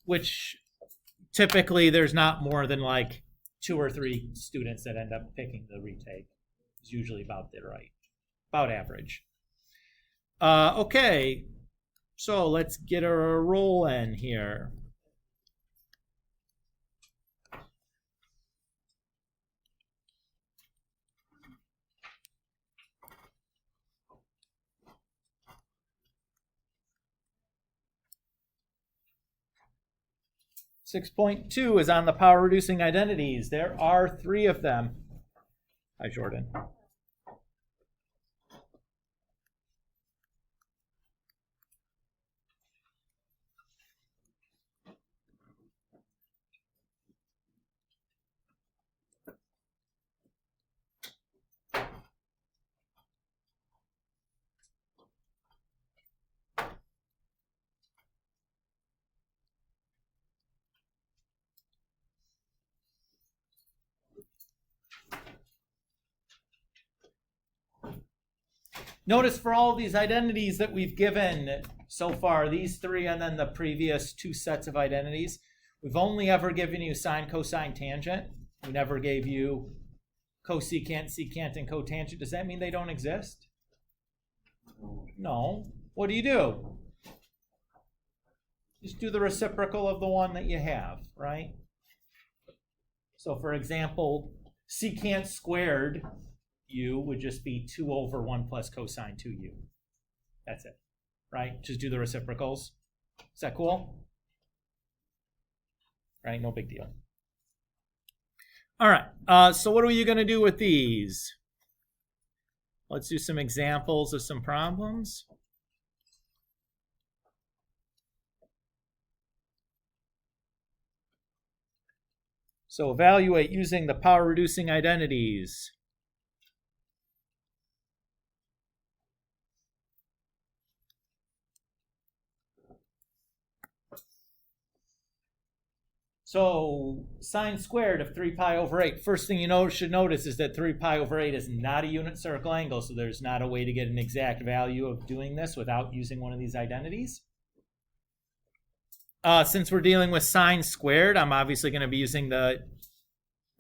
which typically there's not more than like 2 or 3 students that end up picking the retake. It's usually about about average. Okay, so let's get a roll in here. .2 is on the power reducing identities. There are 3 of them. Hi, Jordan. Notice for all these identities that we've given so far, these 3 and then the previous 2 sets of identities, we've only ever given you sine, cosine, tangent. We never gave you cosecant, secant, and cotangent. Does that mean they don't exist? No. What do? Just do the reciprocal of the one that you have, right? So for example, secant squared u would just be 2 over 1 plus cosine 2u. That's it, right? Just do the reciprocals. Is that cool? Right, no big deal. All right, so what are you going to do with these? Let's do some examples of some problems. So evaluate using the power reducing identities. So sine squared of 3 pi over 8. First thing you should notice is that 3 pi over 8 is not a unit circle angle, so there's not a way to get an exact value of doing this without using one of these identities. Since we're dealing with sine squared, I'm obviously going to be using the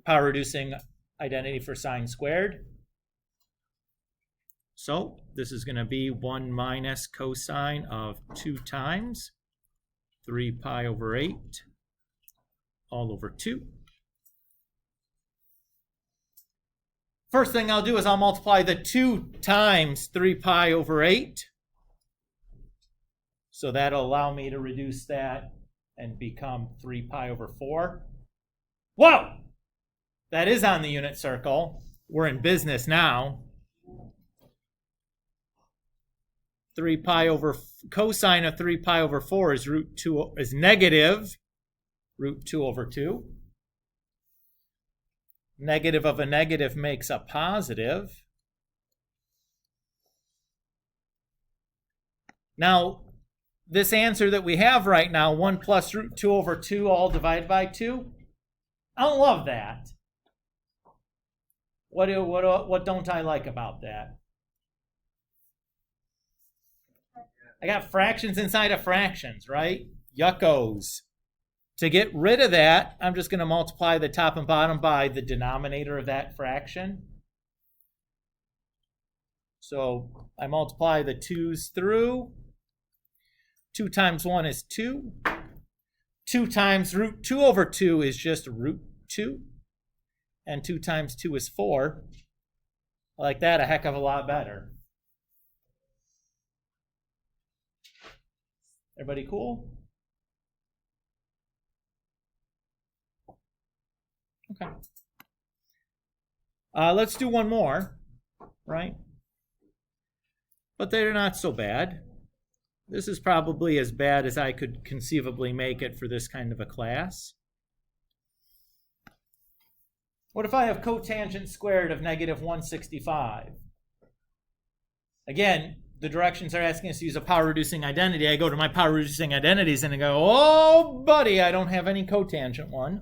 power reducing identity for sine squared. So this is going to be 1 minus cosine of 2 times 3 pi over 8. All over 2. First thing I'll do is I'll multiply the 2 times 3 pi over 8. So that'll allow me to reduce that and become 3 pi over 4. Whoa! That is on the unit circle. We're in business now. 3 pi over cosine of 3 pi over 4 is negative root 2 over 2. Negative of a negative makes a positive. Now, this answer that we have right now, 1 plus root 2 over 2 all divided by 2, I don't love that. What don't I like about that? I got fractions inside of fractions, right? Yuckos. To get rid of that, I'm just going to multiply the top and bottom by the denominator of that fraction. So I multiply the 2's through. 2 times 1 is 2. 2 times root 2 over 2 is just root 2. And 2 times 2 is 4. I like that a heck of a lot better. Everybody cool? Okay. Let's do one more, right? But they're not so bad. This is probably as bad as I could conceivably make it for this kind of a class. What if I have cotangent squared of negative 165? Again, the directions are asking us to use a power reducing identity. I go to my power reducing identities and I go, oh, buddy, I don't have any cotangent one.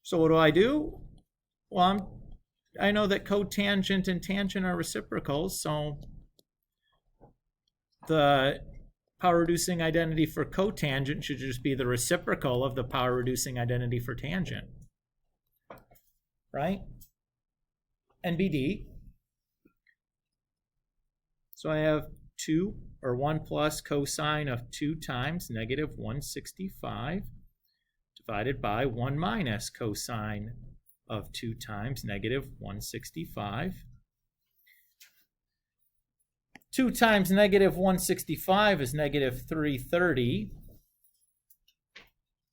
So what do? Well, I know that cotangent and tangent are reciprocals, so the power reducing identity for cotangent should just be the reciprocal of the power reducing identity for tangent, right? NBD. So I have 2 or 1 plus cosine of 2 times negative 165 divided by 1 minus cosine of 2 times negative 165. 2 times negative 165 is negative 330.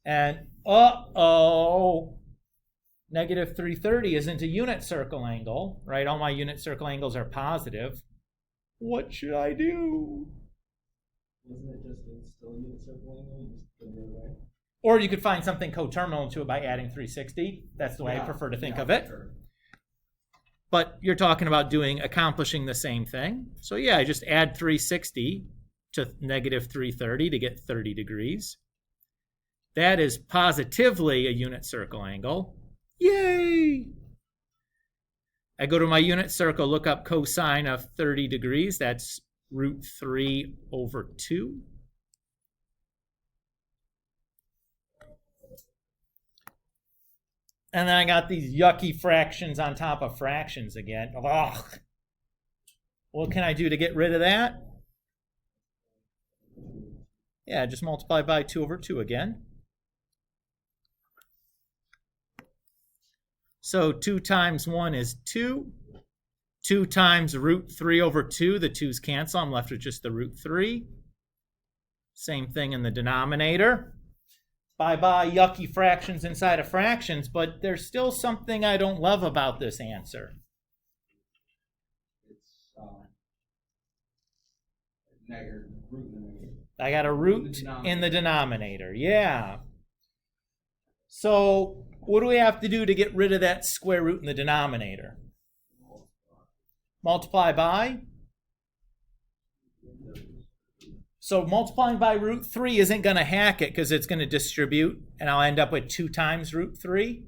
And negative 330 isn't a unit circle angle, right? All my unit circle angles are positive. What should I do? Isn't it just still a unit circle angle? You just put it the other way. Or you could find something coterminal to it by adding 360. That's the way I prefer to think of it. Sure. But you're talking about accomplishing the same thing. So yeah, I just add 360 to negative 330 to get 30 degrees. That is positively a unit circle angle. Yay! I go to my unit circle, look up cosine of 30 degrees. That's root 3 over 2. And then I got these yucky fractions on top of fractions again. Ugh. What can I do to get rid of that? Yeah, just multiply by 2 over 2 again. So 2 times 1 is 2. 2 times root 3 over 2. The 2's cancel. I'm left with just the root 3. Same thing in the denominator. Bye-bye yucky fractions inside of fractions, but there's still something I don't love about this answer. It's negative root in the negative. I got a root in the denominator. Yeah. So what do we have to do to get rid of that square root in the denominator? Multiply by? So multiplying by root 3 isn't going to hack it because it's going to distribute, and I'll end up with 2 times root 3.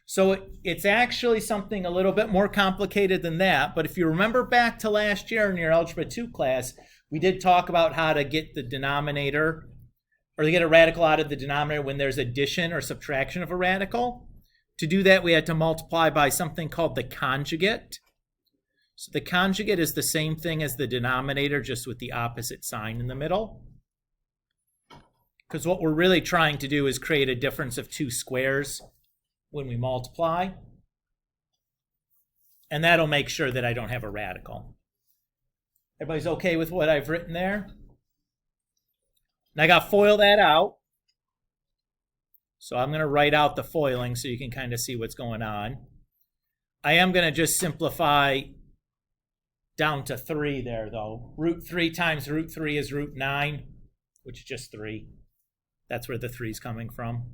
So it's actually something a little bit more complicated than that. But if you remember back to last year in your Algebra 2 class, we did talk about how to get the denominator, or to get a radical out of the denominator when there's addition or subtraction of a radical. To do that, we had to multiply by something called the conjugate. So the conjugate is the same thing as the denominator, just with the opposite sign in the middle. Because what we're really trying to do is create a difference of 2 squares when we multiply. And that'll make sure that I don't have a radical. Everybody's okay with what I've written there? And I got to FOIL that out. So I'm going to write out the foiling so you can kind of see what's going on. I am going to just simplify down to 3 there, though. Root 3 times root 3 is root 9, which is just 3. That's where the 3 is coming from.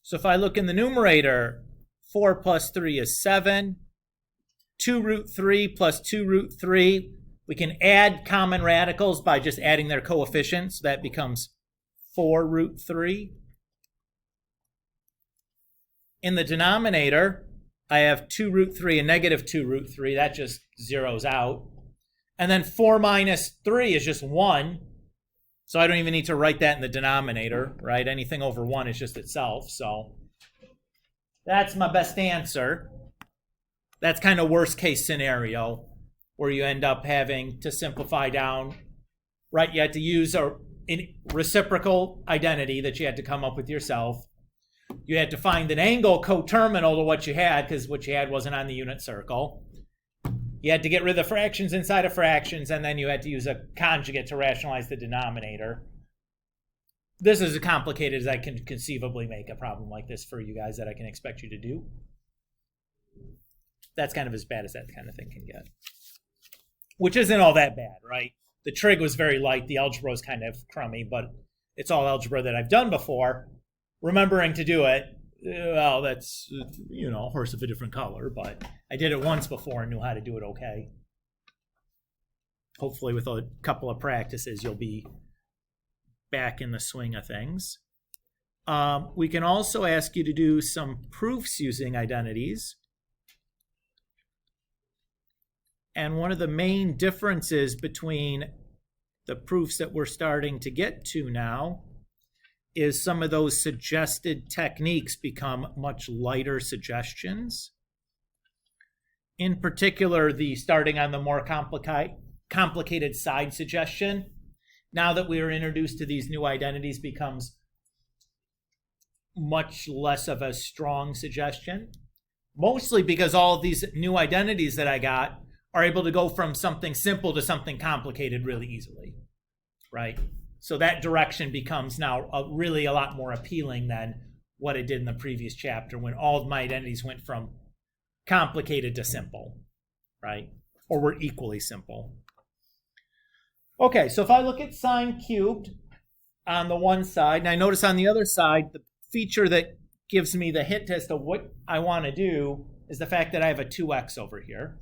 So if I look in the numerator, 4 plus 3 is 7. 2 root 3 plus 2 root 3. We can add common radicals by just adding their coefficients. That becomes 4 root 3. In the denominator, I have 2 root 3 and negative 2 root 3. That just zeroes out. And then 4 minus 3 is just 1. So I don't even need to write that in the denominator, right? Anything over 1 is just itself. So that's my best answer. That's kind of worst case scenario where you end up having to simplify down, right? You had to use a reciprocal identity that you had to come up with yourself. You had to find an angle coterminal to what you had because what you had wasn't on the unit circle. You had to get rid of the fractions inside of fractions, and then you had to use a conjugate to rationalize the denominator. This is as complicated as I can conceivably make a problem like this for you guys that I can expect you to do. That's kind of as bad as that kind of thing can get. Which isn't all that bad, right? The trig was very light. The algebra was kind of crummy, but it's all algebra that I've done before. Remembering to do it, well, that's, a horse of a different color, but I did it once before and knew how to do it okay. Hopefully with a couple of practices, you'll be back in the swing of things. We can also ask you to do some proofs using identities. And one of the main differences between the proofs that we're starting to get to now is some of those suggested techniques become much lighter suggestions. In particular, the starting on the more complicated side suggestion, now that we are introduced to these new identities, becomes much less of a strong suggestion. Mostly because all of these new identities that I got are able to go from something simple to something complicated really easily, right? So that direction becomes now really a lot more appealing than what it did in the previous chapter when all of my identities went from complicated to simple, right? Or were equally simple. Okay, so if I look at sine cubed on the one side, and I notice on the other side, the feature that gives me the hint as to what I want to do is the fact that I have a 2x over here.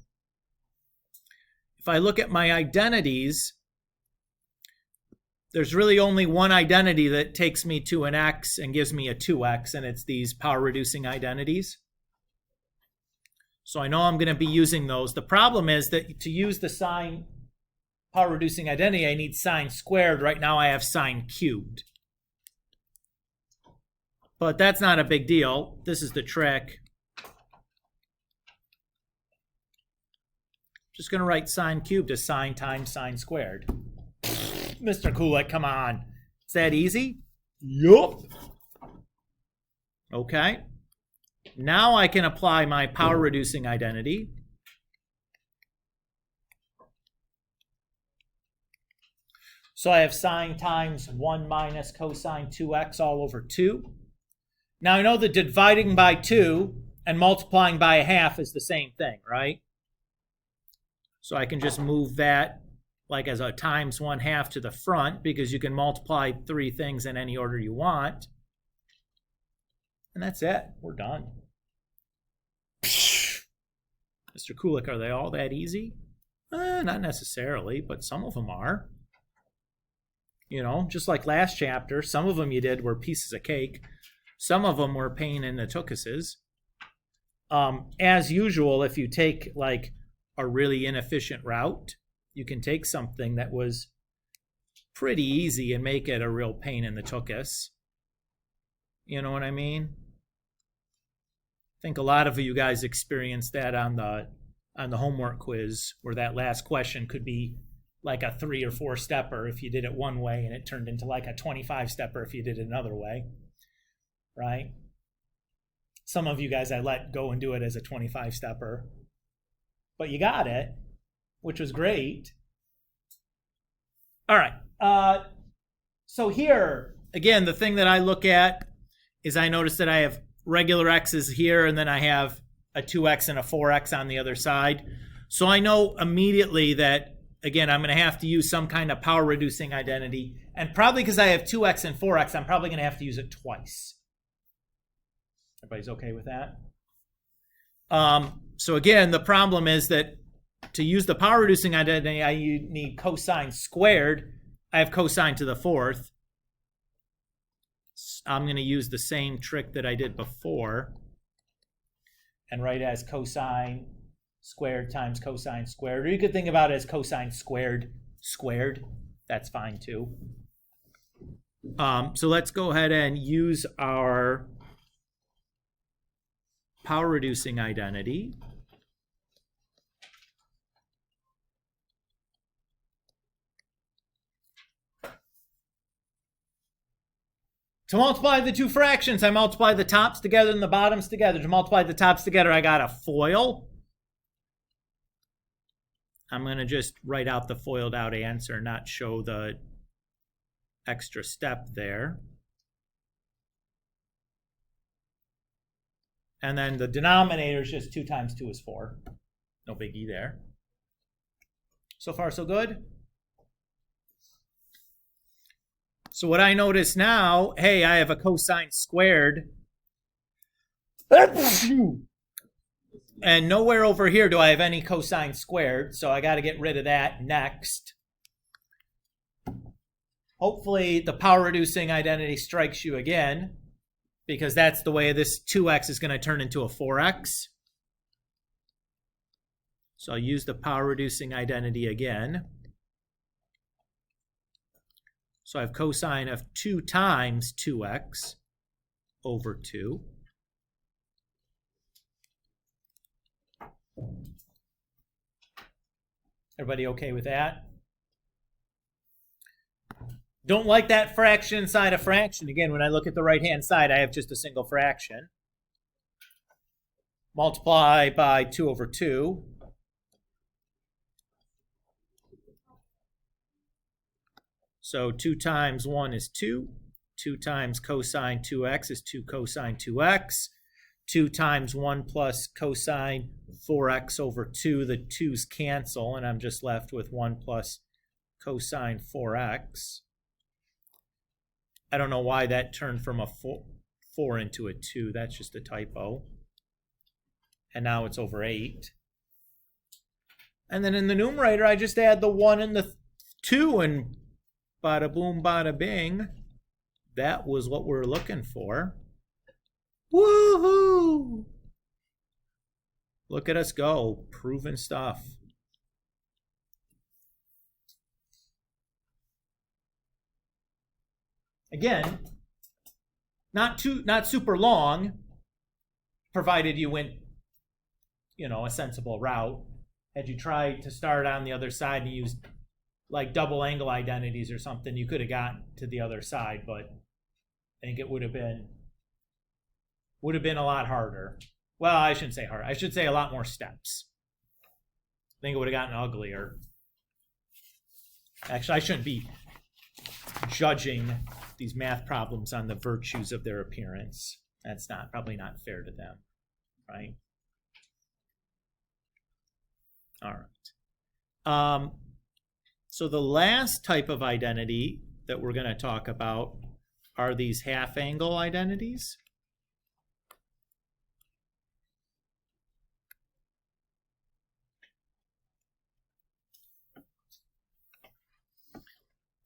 If I look at my identities, there's really only one identity that takes me to an x and gives me a 2x, and it's these power-reducing identities. So I know I'm going to be using those. The problem is that to use the sine power-reducing identity, I need sine squared. Right now I have sine cubed. But that's not a big deal. This is the trick. Just going to write sine cubed as sine times sine squared. Mr. Kulik, come on. Is that easy? Yup. Okay. Now I can apply my power-reducing identity. So I have sine times 1 minus cosine 2x all over 2. Now I know that dividing by 2 and multiplying by a half is the same thing, right? So I can just move that like as a times 1/2 to the front because you can multiply 3 things in any order you want. And that's it. We're done. Mr. Kulik, are they all that easy? Not necessarily, but some of them are. You know, just like last chapter, some of them you did were pieces of cake. Some of them were pain in the tuchuses. As usual, if you take like a really inefficient route, you can take something that was pretty easy and make it a real pain in the tuchus. You know what I mean? I think a lot of you guys experienced that on the homework quiz, where that last question could be like a 3 or 4 stepper if you did it one way, and it turned into like a 25 stepper if you did it another way, right? Some of you guys I let go and do it as a 25 stepper, but you got it, which was great. All right. So here, again, the thing that I look at is I notice that I have regular x's here, and then I have a 2x and a 4x on the other side. So I know immediately that, again, I'm going to have to use some kind of power-reducing identity. And probably because I have 2x and 4x, I'm probably going to have to use it twice. Everybody's okay with that? So again, the problem is that to use the power-reducing identity, I need cosine squared. I have cosine to the 4th. I'm going to use the same trick that I did before and write it as cosine squared times cosine squared. Or you could think about it as cosine squared squared. That's fine too. So let's go ahead and use our power-reducing identity. To multiply the two fractions, I multiply the tops together and the bottoms together. To multiply the tops together, I got a FOIL. I'm going to just write out the FOILed out answer, not show the extra step there. And then the denominator is just 2 times 2 is 4. No biggie there. So far, so good? So what I notice now, hey, I have a cosine squared. And nowhere over here do I have any cosine squared, so I got to get rid of that next. Hopefully the power-reducing identity strikes you again, because that's the way this 2x is going to turn into a 4x. So I'll use the power reducing identity again. So I have cosine of 2 times 2x over 2. Everybody okay with that? Don't like that fraction inside a fraction. Again, when I look at the right-hand side, I have just a single fraction. Multiply by 2 over 2. So 2 times 1 is 2. 2 times cosine 2x is 2 cosine 2x. 2 times 1 plus cosine 4x over 2. The 2's cancel, and I'm just left with 1 plus cosine 4x. I don't know why that turned from a 4 into a 2. That's just a typo. And now it's over 8. And then in the numerator, I just add the 1 and the 2, and bada boom, bada bing. That was what we're looking for. Woohoo! Look at us go. Proven stuff. Again, not super long, provided you went, a sensible route. Had you tried to start on the other side and used like double angle identities or something, you could have gotten to the other side, but I think it would have been a lot harder. Well, I shouldn't say hard. I should say a lot more steps. I think it would have gotten uglier. Actually, I shouldn't be judging these math problems on the virtues of their appearance. That's probably not fair to them, right? All right. So the last type of identity that we're going to talk about are these half-angle identities.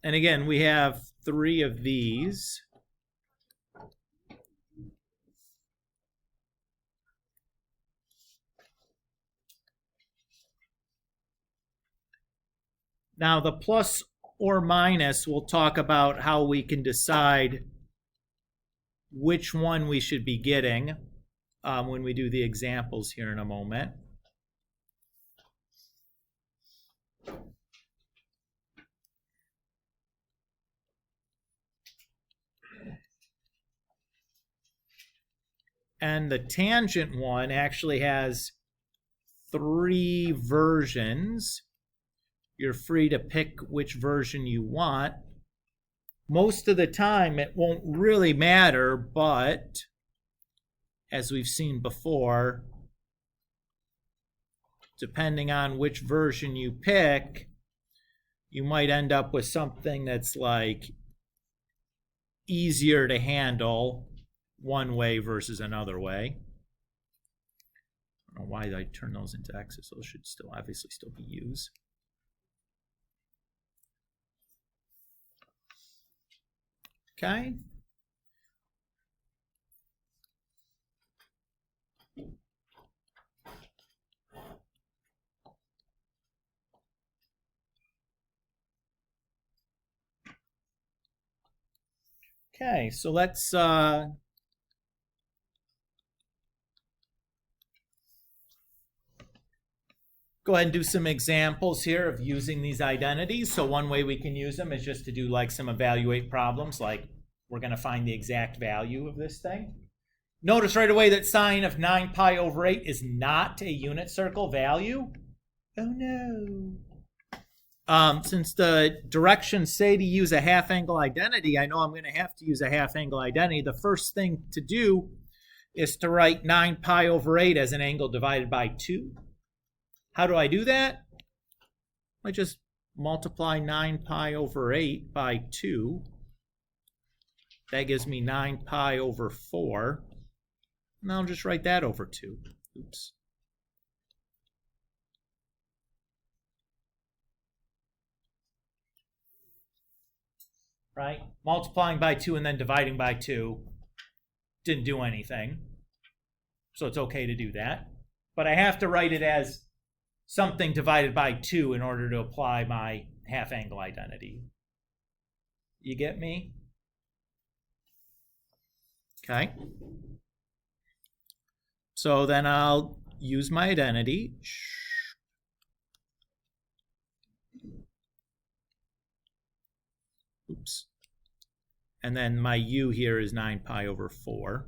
And again, we have 3 of these. Now, the plus or minus, we'll talk about how we can decide which one we should be getting when we do the examples here in a moment. And the tangent one actually has 3 versions. You're free to pick which version you want. Most of the time, it won't really matter, but as we've seen before, depending on which version you pick, you might end up with something that's like easier to handle one way versus another way. I don't know why I turn those into x's. Those should obviously still be u's. Okay. Okay, so let's go ahead and do some examples here of using these identities. So one way we can use them is just to do like some evaluate problems, like we're going to find the exact value of this thing. Notice right away that sine of 9 pi over 8 is not a unit circle value. Oh no. Since the directions say to use a half-angle identity, I know I'm going to have to use a half-angle identity. The first thing to do is to write 9 pi over 8 as an angle divided by 2. How do I do that? I just multiply 9 pi over 8 by 2. That gives me 9 pi over 4. And I'll just write that over 2. Oops. Right? Multiplying by 2 and then dividing by 2 didn't do anything. So it's okay to do that. But I have to write it as something divided by 2 in order to apply my half-angle identity. You get me? Okay. So then I'll use my identity. Oops. And then my u here is 9 pi over 4.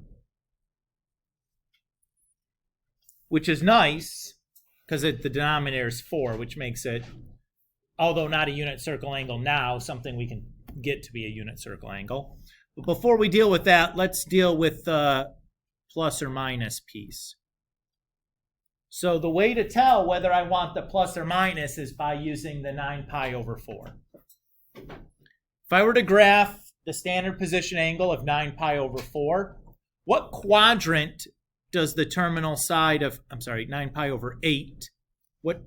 Which is nice, because the denominator is 4, which makes it, although not a unit circle angle now, something we can get to be a unit circle angle. But before we deal with that, let's deal with the plus or minus piece. So the way to tell whether I want the plus or minus is by using the 9 pi over 4. If I were to graph the standard position angle of 9 pi over 4, what quadrant does the terminal side of, 9 pi over 8, what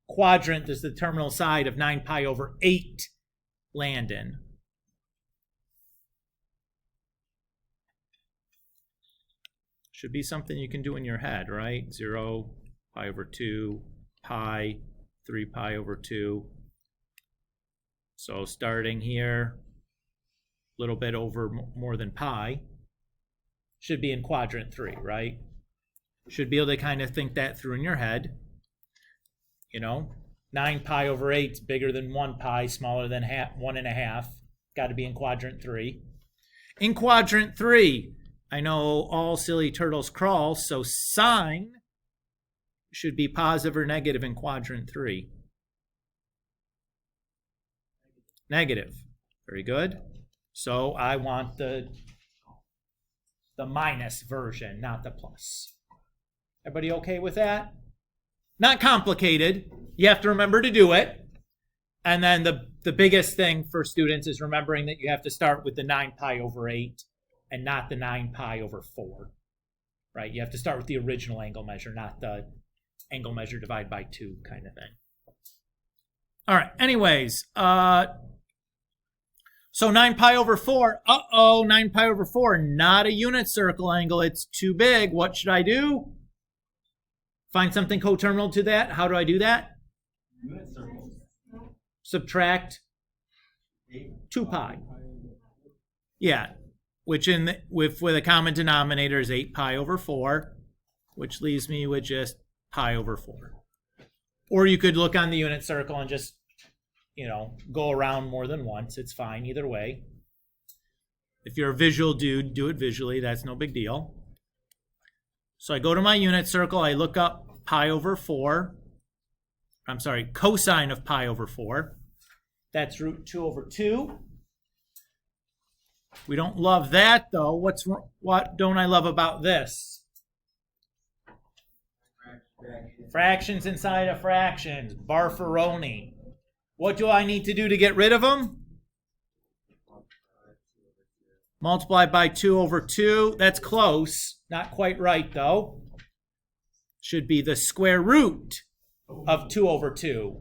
quadrant does the terminal side of 9 pi over 8 land in? Should be something you can do in your head, right? 0, pi over 2, pi, 3 pi over 2. So starting here, a little bit over more than pi, should be in quadrant 3, right? Should be able to kind of think that through in your head. You know, 9 pi over 8 is bigger than 1 pi, smaller than 1.5. Got to be in quadrant 3. In quadrant 3, I know all silly turtles crawl, so sine should be positive or negative in quadrant 3. Negative. Very good. So I want the minus version, not the plus. Everybody okay with that? Not complicated. You have to remember to do it. And then the biggest thing for students is remembering that you have to start with the 9 pi over 8 and not the 9 pi over 4. Right? You have to start with the original angle measure, not the angle measure divided by 2 kind of thing. All right. Anyways, so 9 pi over 4. 9 pi over 4, not a unit circle angle. It's too big. What should I do? Find something coterminal to that. How do I do that? Unit circle. Subtract 2 pi. Yeah, which with a common denominator is 8 pi over 4, which leaves me with just pi over 4. Or you could look on the unit circle and just, go around more than once. It's fine either way. If you're a visual dude, do it visually. That's no big deal. So I go to my unit circle. I look up pi over 4. Cosine of pi over 4. That's root 2 over 2. We don't love that, though. What don't I love about this? Fractions inside of fractions. Barfaroni. What do I need to do to get rid of them? Multiply by 2 over 2. That's close. Not quite right, though. Should be the square root of 2 over 2.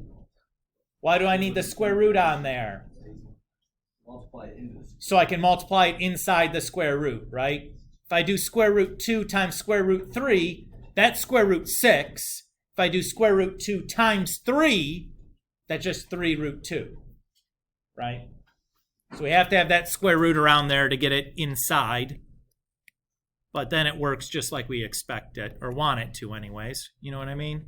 Why do I need the square root on there? So I can multiply it inside the square root, right? If I do square root 2 times square root 3, that's square root 6. If I do square root 2 times 3, that's just 3 root 2, right? So we have to have that square root around there to get it inside. But then it works just like we expect it, or want it to anyways. You know what I mean?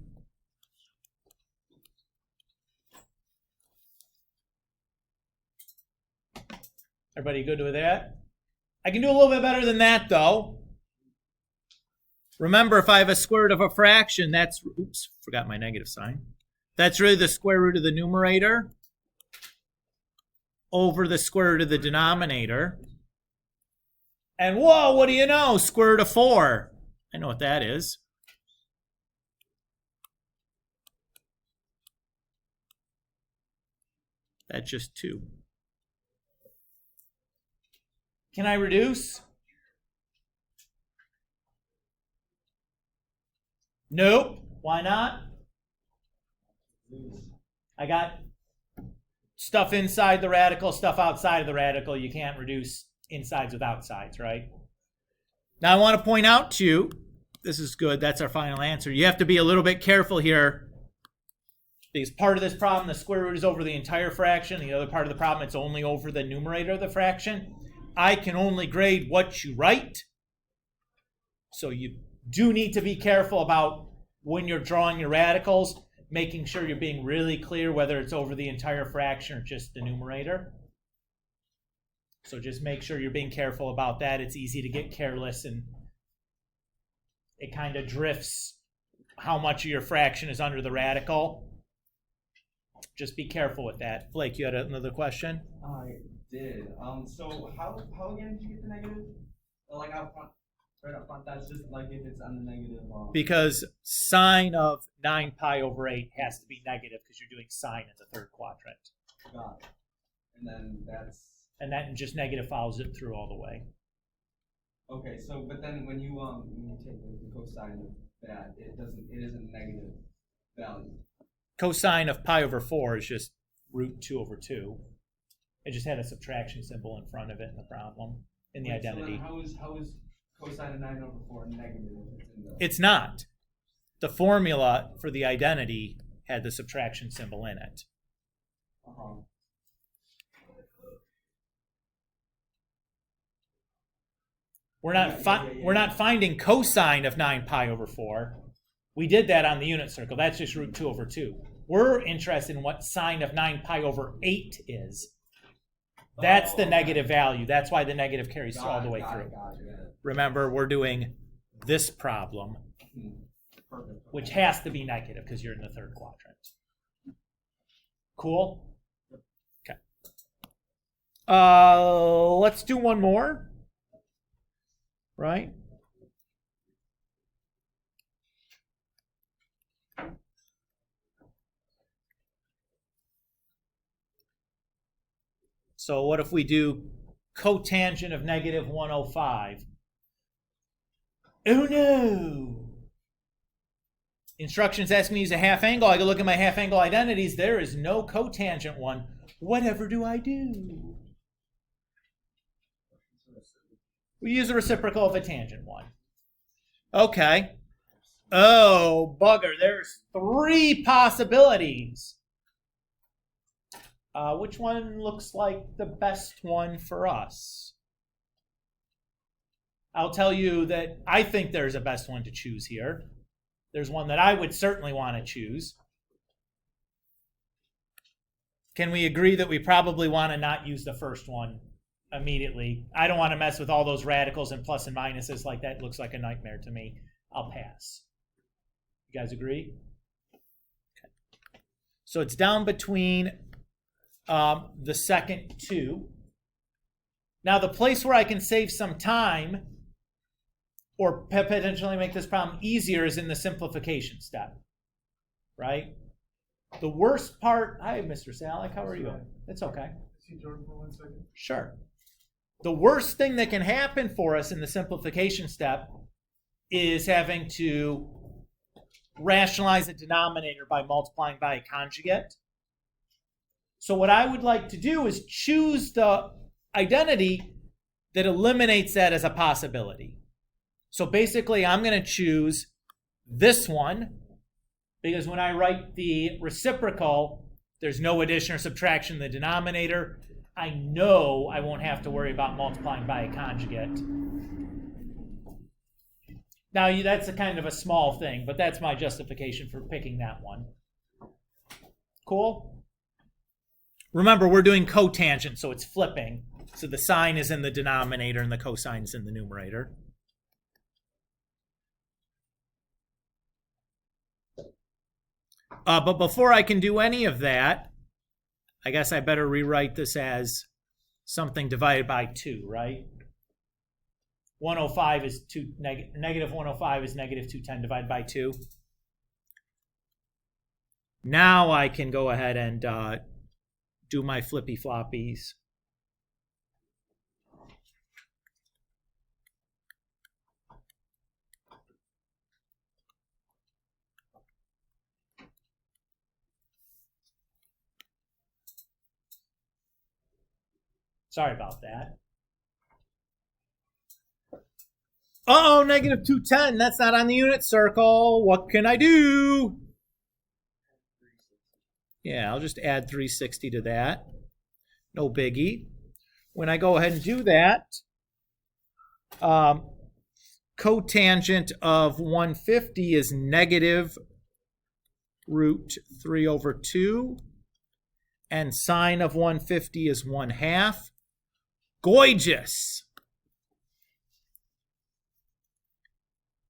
Everybody good with that? I can do a little bit better than that, though. Remember, if I have a square root of a fraction, that's, oops, forgot my negative sign. That's really the square root of the numerator over the square root of the denominator. And whoa, what do you know? Square root of 4. I know what that is. That's just 2. Can I reduce? Nope. Why not? I got stuff inside the radical, stuff outside of the radical. You can't reduce insides with outsides, right? Now I want to point out to you, this is good, that's our final answer. You have to be a little bit careful here Because part of this problem, the square root is over the entire fraction. The other part of the problem, it's only over the numerator of the fraction. I can only grade what you write. So you do need to be careful about when you're drawing your radicals, making sure you're being really clear whether it's over the entire fraction or just the numerator. So just make sure you're being careful about that. It's easy to get careless and it kind of drifts how much of your fraction is under the radical. Just be careful with that. Blake, you had another question? I did. So how again did you get the negative? Like out front, right up front. That's just like if it's on the negative. Because sine of 9 pi over 8 has to be negative because you're doing sine in the third quadrant. Got it. And then that's. And that just negative follows it through all the way. Okay. So, but then when you take the cosine of that, it isn't negative value. Cosine of pi over 4 is just root 2 over 2. It just had a subtraction symbol in front of it in the problem, in the identity. So then how is cosine of 9 over 4 negative? It's not. The formula for the identity had the subtraction symbol in it. Uh-huh. We're not finding cosine of 9 pi over 4. We did that on the unit circle. That's just root 2 over 2. We're interested in what sine of 9 pi over 8 is. That's the negative value. That's why the negative carries all the way through. Remember, we're doing this problem, which has to be negative because you're in the third quadrant. Cool? Okay. Let's do one more. Right? So what if we do cotangent of negative 105? Oh no! Instructions ask me to use a half angle. I go look at my half angle identities. There is no cotangent one. Whatever do I do? We use the reciprocal of a tangent one. Okay. Oh, bugger. There's 3 possibilities. Which one looks like the best one for us? I'll tell you that I think there's a best one to choose here. There's one that I would certainly want to choose. Can we agree that we probably want to not use the first one immediately? I don't want to mess with all those radicals and plus and minuses like that. Looks like a nightmare to me. I'll pass. You guys agree? Okay. So it's down between the second 2. Now the place where I can save some time or potentially make this problem easier is in the simplification step, right? The worst part, hi Mr. Salik, how are you? It's okay. See Jordan for 1 second? Sure. The worst thing that can happen for us in the simplification step is having to rationalize a denominator by multiplying by a conjugate. So what I would like to do is choose the identity that eliminates that as a possibility. So basically, I'm going to choose this one because when I write the reciprocal, there's no addition or subtraction in the denominator. I know I won't have to worry about multiplying by a conjugate. Now, that's a kind of a small thing, but that's my justification for picking that one. Cool? Remember, we're doing cotangent, so it's flipping. So the sine is in the denominator and the cosine is in the numerator. But before I can do any of that, I guess I better rewrite this as something divided by 2, right? 105 is negative 105 is negative 210 divided by 2. Now I can go ahead and do my flippy floppies. Sorry about that. Uh-oh, negative 210. That's not on the unit circle. What can I do? Yeah, I'll just add 360 to that. No biggie. When I go ahead and do that, cotangent of 150 is negative root 3 over 2. And sine of 150 is 1/2. Gorgeous.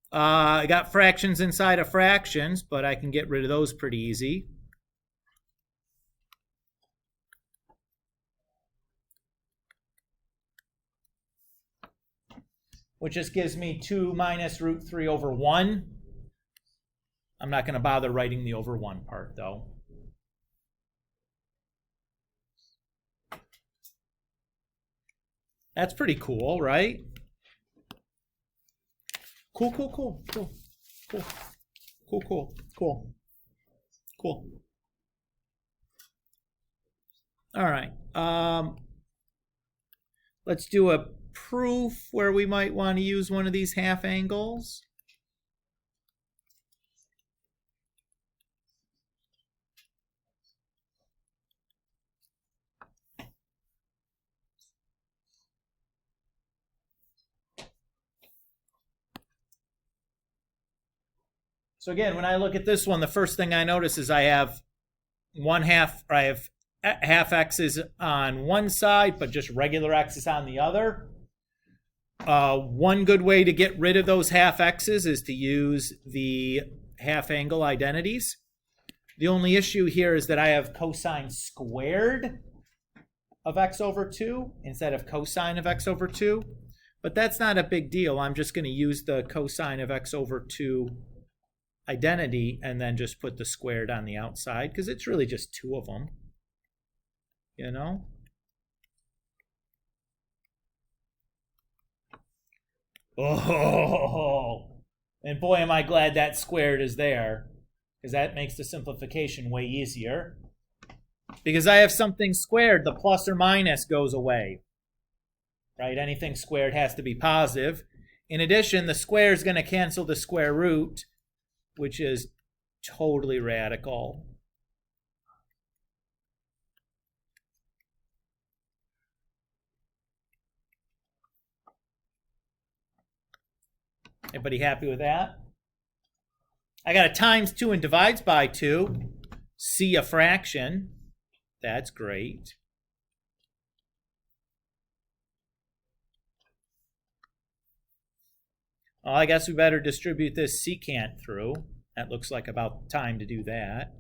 I got fractions inside of fractions, but I can get rid of those pretty easy. Which just gives me 2 minus root 3 over 1. I'm not going to bother writing the over 1 part, though. That's pretty cool, right? Cool, cool, cool, cool, cool, cool, cool, cool, cool. All right. Let's do a proof where we might want to use one of these half angles. So again, when I look at this one, the first thing I notice is I have half x's on one side, but just regular x's on the other. One good way to get rid of those half x's is to use the half-angle identities. The only issue here is that I have cosine squared of x over 2 instead of cosine of x over 2. But that's not a big deal. I'm just going to use the cosine of x over 2 identity and then just put the squared on the outside because it's really just 2 of them, you know? Oh, and boy, am I glad that squared is there because that makes the simplification way easier. Because I have something squared, the plus or minus goes away, right? Anything squared has to be positive. In addition, the square is going to cancel the square root, which is totally radical. Everybody happy with that? I got a times 2 and divides by 2. See a fraction. That's great. Well, I guess we better distribute this secant through. That looks like about time to do that.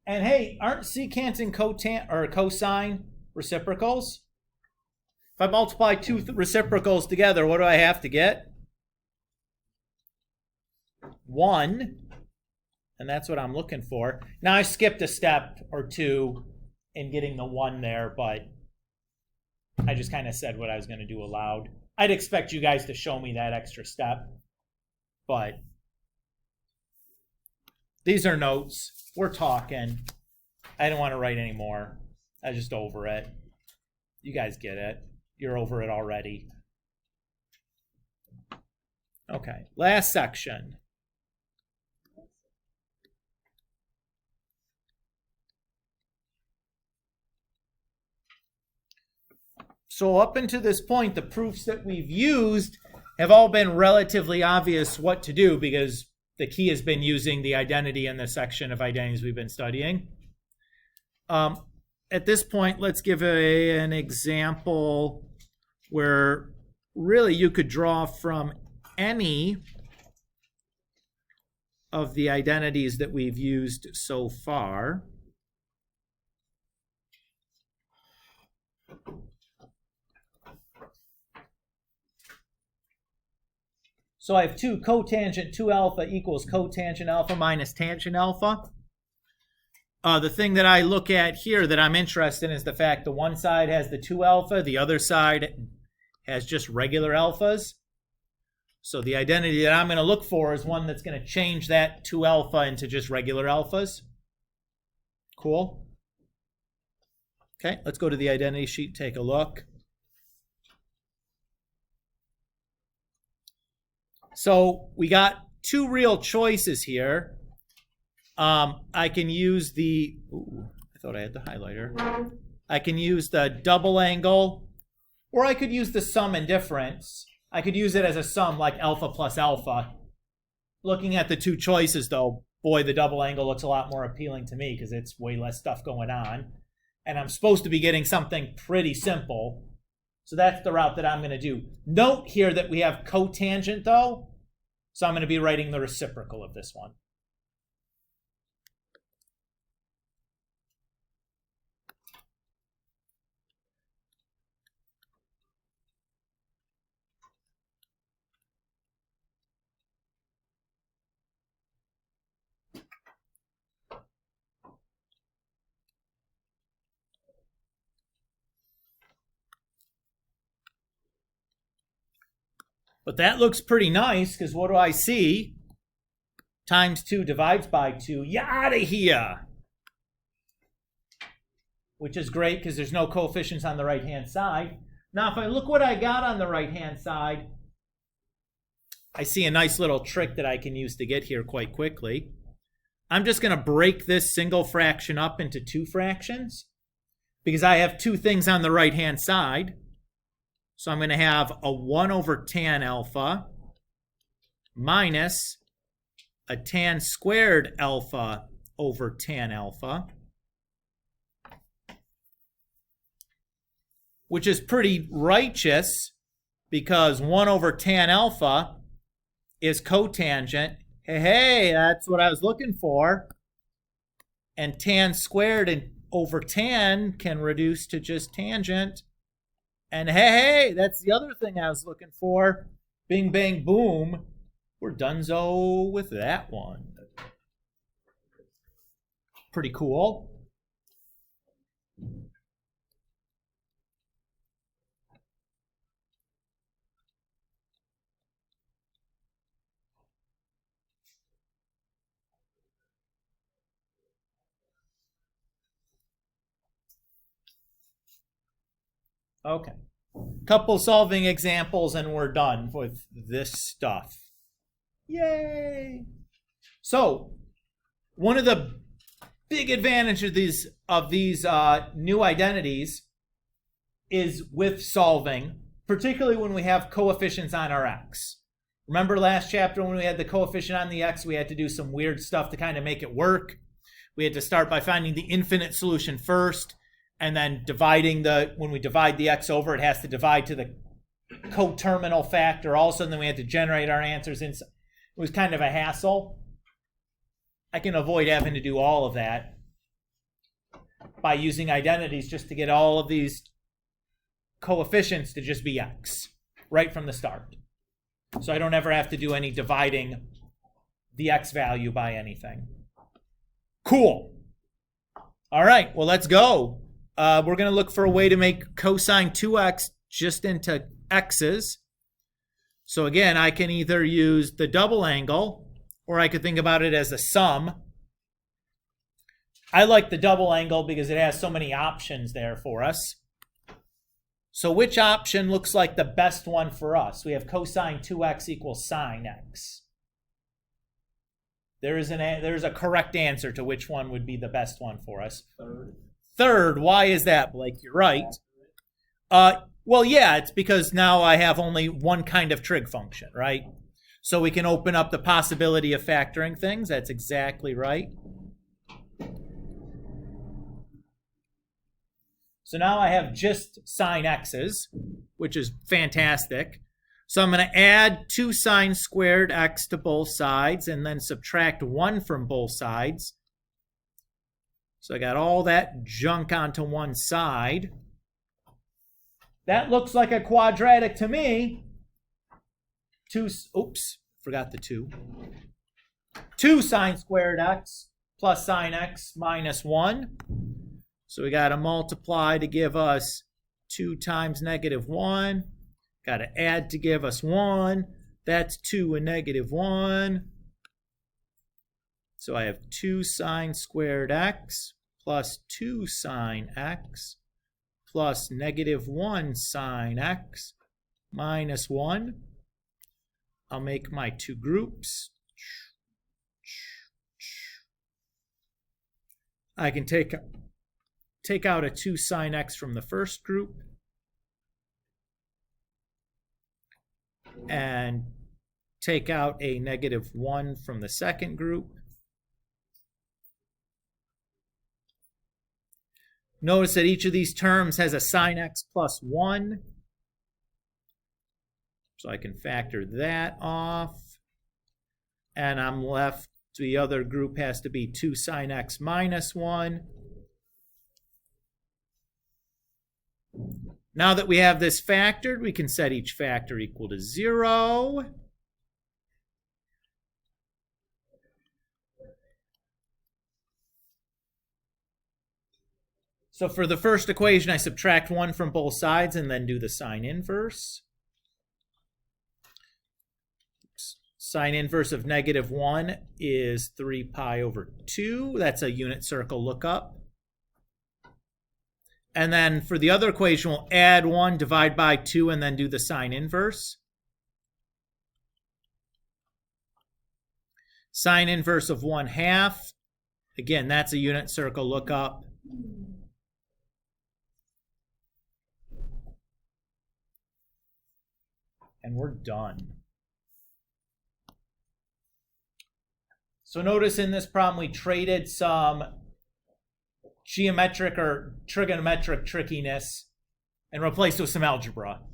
And hey, aren't secant and cosine reciprocals? If I multiply 2 reciprocals together, what do I have to get? 1. And that's what I'm looking for. Now I skipped a step or 2 in getting the 1 there, but I just kind of said what I was going to do aloud. I'd expect you guys to show me that extra step, but these are notes. We're talking. I don't want to write anymore. I'm just over it. You guys get it. You're over it already. Okay, last section. So up until this point, the proofs that we've used have all been relatively obvious what to do because the key has been using the identity in the section of identities we've been studying. At this point, let's give an example where really you could draw from any of the identities that we've used so far. So I have 2 cotangent 2 alpha equals cotangent alpha minus tangent alpha. The thing that I look at here that I'm interested in is the fact that one side has the 2 alpha, the other side has just regular alphas. So the identity that I'm going to look for is one that's going to change that 2 alpha into just regular alphas. Cool. Okay, let's go to the identity sheet, take a look. So we got two real choices here. I can use the, I thought I had the highlighter. I can use the double angle, or I could use the sum and difference. I could use it as a sum like alpha plus alpha. Looking at the two choices though, boy, the double angle looks a lot more appealing to me because it's way less stuff going on. And I'm supposed to be getting something pretty simple. So that's the route that I'm going to do. Note here that we have cotangent though. So I'm going to be writing the reciprocal of this one. But that looks pretty nice because what do I see? Times 2 divides by 2. Yada here! Which is great because there's no coefficients on the right-hand side. Now, if I look what I got on the right-hand side, I see a nice little trick that I can use to get here quite quickly. I'm just going to break this single fraction up into two fractions because I have two things on the right-hand side. So I'm going to have a 1 over tan alpha minus a tan squared alpha over tan alpha, which is pretty righteous because 1 over tan alpha is cotangent. Hey, that's what I was looking for. And tan squared and over tan can reduce to just tangent. And hey, that's the other thing I was looking for. Bing, bang, boom. We're donezo with that one. Pretty cool. Okay. Couple solving examples and we're done with this stuff. Yay! So, one of the big advantages of these new identities is with solving, particularly when we have coefficients on our x. Remember last chapter when we had the coefficient on the x, we had to do some weird stuff to kind of make it work. We had to start by finding the infinite solution first, and then when we divide the x over, it has to divide to the coterminal factor also, and then we had to generate our answers inside. It was kind of a hassle. I can avoid having to do all of that by using identities just to get all of these coefficients to just be x right from the start. So I don't ever have to do any dividing the x value by anything. Cool. All right, well, let's go. We're going to look for a way to make cosine 2x just into x's. So again, I can either use the double angle, or I could think about it as a sum. I like the double angle because it has so many options there for us. So which option looks like the best one for us? We have cosine 2x equals sine x. There's a correct answer to which one would be the best one for us. Third, why is that, Blake? You're right. Well, yeah, it's because now I have only one kind of trig function, right? So we can open up the possibility of factoring things. That's exactly right. So now I have just sine x's, which is fantastic. So I'm going to add 2 sine squared x to both sides and then subtract 1 from both sides. So I got all that junk onto one side. That looks like a quadratic to me. Forgot the 2. 2 sine squared x plus sine x minus 1. So we got to multiply to give us 2 times negative 1. Got to add to give us 1. That's 2 and negative 1. So I have 2 sine squared x plus 2 sine x plus negative 1 sine x minus 1. I'll make my two groups. I can take out a 2 sine x from the first group and take out a -1 from the second group. Notice that each of these terms has a sine x plus 1. So I can factor that off. And I'm left, the other group has to be 2 sine x minus 1. Now that we have this factored, we can set each factor equal to 0. So for the first equation, I subtract 1 from both sides and then do the sine inverse. Sine inverse of -1 is 3 pi over 2. That's a unit circle lookup. And then for the other equation, we'll add 1, divide by 2, and then do the sine inverse. Sine inverse of 1/2. Again, that's a unit circle lookup. And we're done. So notice in this problem, we traded some geometric or trigonometric trickiness and replaced with some algebra,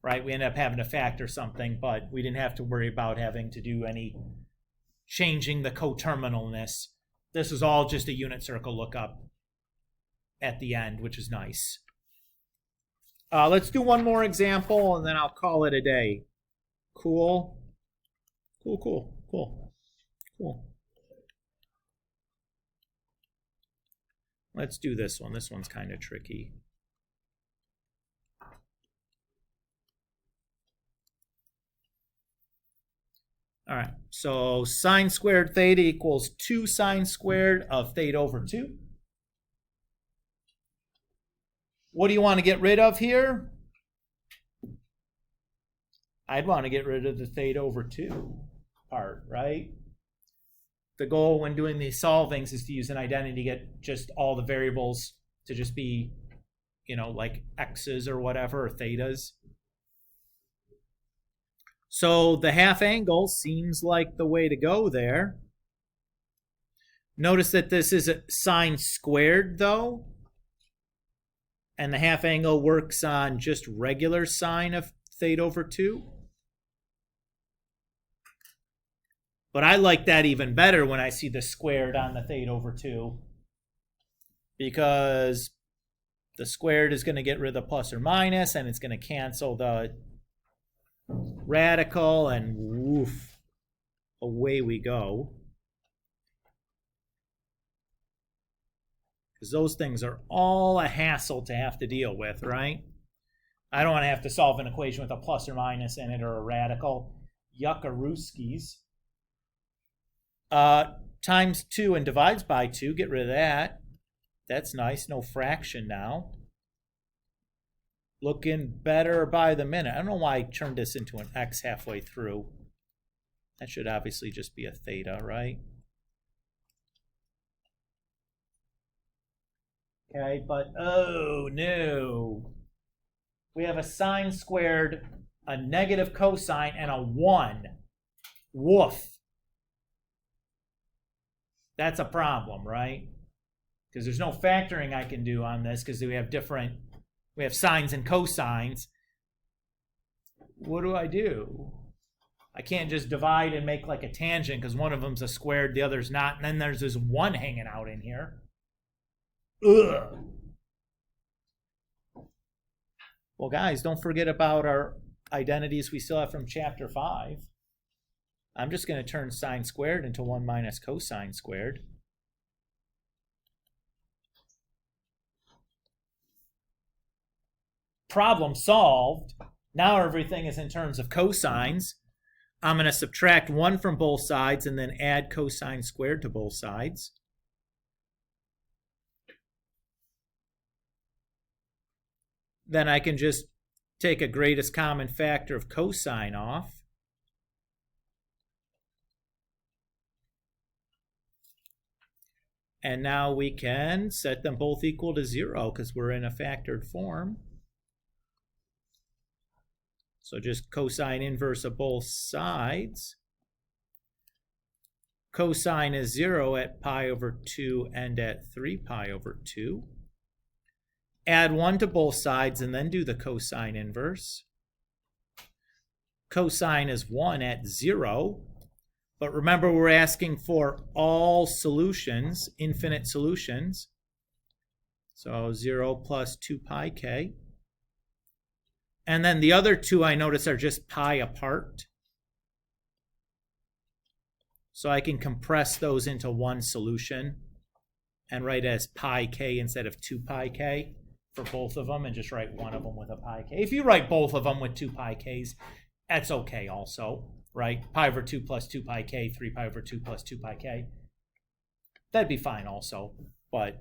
right? We ended up having to factor something, but we didn't have to worry about having to do any changing the coterminalness. This was all just a unit circle lookup at the end, which is nice. Let's do one more example, and then I'll call it a day. Cool? Cool. Let's do this one. This one's kind of tricky. All right, so sine squared theta equals 2 sine squared of theta over 2. What do you want to get rid of here? I'd want to get rid of the theta over 2 part, right? The goal when doing these solvings is to use an identity to get just all the variables to just be, like x's or whatever, or thetas. So the half angle seems like the way to go there. Notice that this is a sine squared, though. And the half angle works on just regular sine of theta over 2. But I like that even better when I see the squared on the theta over 2. Because the squared is going to get rid of the plus or minus, and it's going to cancel the radical, and woof, away we go. Because those things are all a hassle to have to deal with, right? I don't want to have to solve an equation with a plus or minus in it or a radical. Yuckarooskies. Times 2 and divides by 2, get rid of that. That's nice, no fraction now. Looking better by the minute. I don't know why I turned this into an x halfway through. That should obviously just be a theta, right? Okay, but oh no. We have a sine squared, a negative cosine, and a 1. Woof. That's a problem, right? Because there's no factoring I can do on this because we have sines and cosines. What do? I can't just divide and make like a tangent because one of them's a squared, the other's not, and then there's this 1 hanging out in here. Ugh. Well, guys, don't forget about our identities we still have from chapter 5. I'm just going to turn sine squared into 1 minus cosine squared. Problem solved. Now everything is in terms of cosines. I'm going to subtract 1 from both sides and then add cosine squared to both sides. Then I can just take a greatest common factor of cosine off. And now we can set them both equal to 0 because we're in a factored form. So just cosine inverse of both sides. Cosine is 0 at pi over 2 and at 3 pi over 2. Add 1 to both sides and then do the cosine inverse. Cosine is 1 at 0. But remember, we're asking for all solutions, infinite solutions. So 0 plus 2 pi k. And then the other two I notice are just pi apart. So I can compress those into one solution and write as pi k instead of 2 pi k for both of them, and just write one of them with a pi k. If you write both of them with 2 pi k's, that's okay also, right? Pi over 2 plus 2 pi k, 3 pi over 2 plus 2 pi k. That'd be fine also, but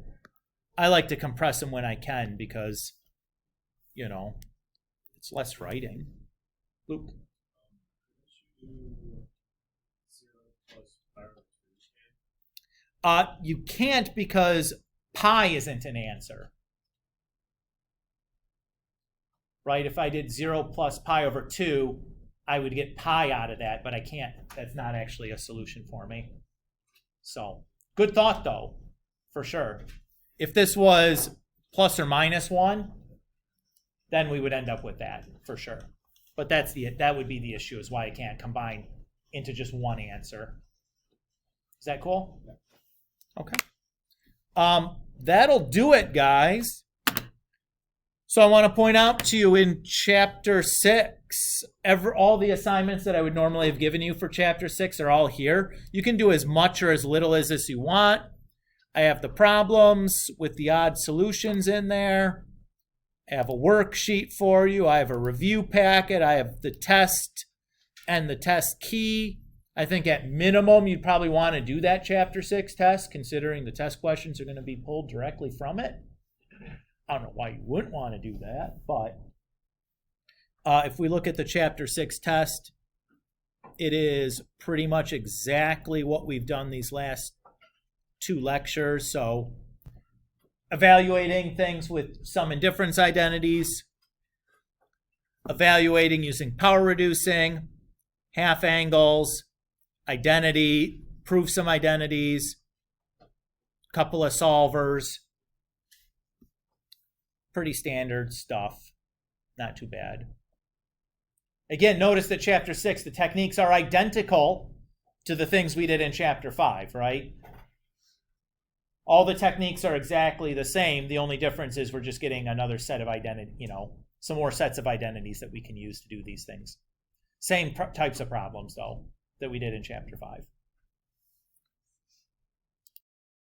I like to compress them when I can because, you know, it's less writing. Luke? You can't because pi isn't an answer. Right? If I did 0 plus pi over 2, I would get pi out of that, but I can't. That's not actually a solution for me. So, good thought though, for sure. If this was plus or minus 1, then we would end up with that, for sure. But that would be the issue, is why I can't combine into just one answer. Is that cool? Okay. That'll do it, guys. So I want to point out to you in Chapter 6, all the assignments that I would normally have given you for Chapter 6 are all here. You can do as much or as little as this you want. I have the problems with the odd solutions in there. I have a worksheet for you. I have a review packet. I have the test and the test key. I think at minimum you'd probably want to do that Chapter 6 test, considering the test questions are going to be pulled directly from it. I don't know why you wouldn't want to do that, but if we look at the Chapter 6 test, it is pretty much exactly what we've done these last 2 lectures. So evaluating things with sum and difference identities, evaluating using power reducing, half angles, identity, prove some identities, couple of solvers. Pretty standard stuff. Not too bad. Again, notice that Chapter 6, the techniques are identical to the things we did in Chapter 5, right? All the techniques are exactly the same. The only difference is we're just getting another set of identity, some more sets of identities that we can use to do these things. Same types of problems, though, that we did in Chapter 5.